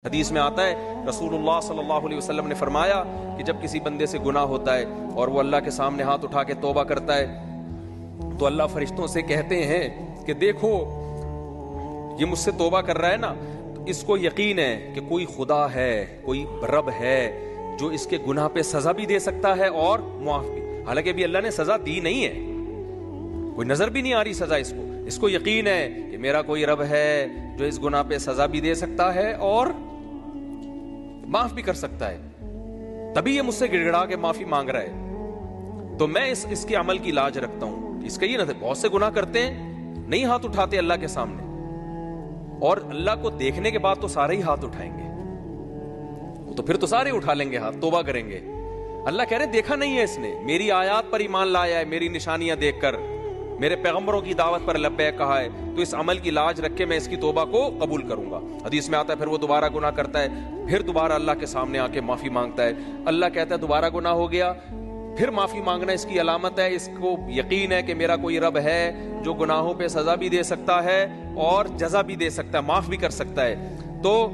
حدیث میں آتا ہے رسول اللہ صلی اللہ علیہ وسلم نے فرمایا کہ جب کسی بندے سے گناہ ہوتا ہے اور وہ اللہ کے سامنے ہاتھ اٹھا کے توبہ کرتا ہے تو اللہ فرشتوں سے کہتے ہیں کہ دیکھو یہ مجھ سے توبہ کر رہا ہے نا، تو اس کو یقین ہے کہ کوئی خدا ہے، کوئی رب ہے جو اس کے گناہ پہ سزا بھی دے سکتا ہے اور معاف بھی۔ حالانکہ ابھی اللہ نے سزا دی نہیں ہے، کوئی نظر بھی نہیں آ رہی سزا اس کو یقین ہے کہ میرا کوئی رب ہے جو اس گناہ پہ سزا بھی دے سکتا ہے اور معاف بھی کر سکتا ہے، تبھی یہ مجھ سے گڑ گڑا کے معافی مانگ رہا ہے۔ تو میں اس کے عمل کی لاج رکھتا ہوں۔ اس کا یہ نہ بہت سے گناہ کرتے ہیں، نہیں ہاتھ اٹھاتے اللہ کے سامنے، اور اللہ کو دیکھنے کے بعد تو سارے ہی ہاتھ اٹھائیں گے، تو پھر تو سارے اٹھا لیں گے ہاتھ، توبہ کریں گے۔ اللہ کہہ رہے دیکھا نہیں ہے اس نے، میری آیات پر ایمان لایا ہے، میری نشانیاں دیکھ کر، میرے پیغمبروں کی دعوت پر لبیک کہا ہے، تو اس عمل کی لاج رکھ کے میں اس کی توبہ کو قبول کروں گا۔ حدیث میں آتا ہے پھر وہ دوبارہ گناہ کرتا ہے، پھر دوبارہ اللہ کے سامنے آ کے معافی مانگتا ہے۔ اللہ کہتا ہے دوبارہ گناہ ہو گیا، پھر معافی مانگنا اس کی علامت ہے، اس کو یقین ہے کہ میرا کوئی رب ہے جو گناہوں پہ سزا بھی دے سکتا ہے اور جزا بھی دے سکتا ہے، معاف بھی کر سکتا ہے، تو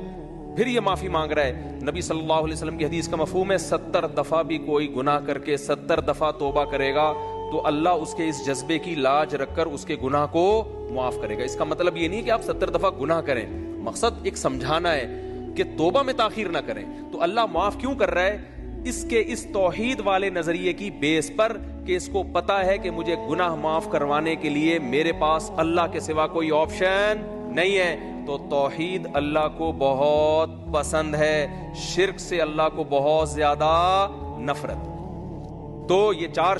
پھر یہ معافی مانگ رہا ہے۔ نبی صلی اللہ علیہ وسلم کی حدیث کا مفہوم ہے 70 دفعہ بھی کوئی گناہ کر کے 70 دفعہ توبہ کرے گا تو اللہ اس کے اس جذبے کی لاج رکھ کر اس کے گناہ کو معاف کرے گا۔ اس کا مطلب یہ نہیں کہ آپ 70 دفعہ گناہ کریں، مقصد ایک سمجھانا ہے کہ توبہ میں تاخیر نہ کریں۔ تو اللہ معاف کیوں کر رہا ہے؟ اس کے اس توحید والے نظریے کی بیس پر کہ اس کو پتا ہے کہ مجھے گناہ معاف کروانے کے لیے میرے پاس اللہ کے سوا کوئی آپشن نہیں ہے۔ تو توحید اللہ کو بہت پسند ہے، شرک سے اللہ کو بہت زیادہ نفرت۔ تو یہ 4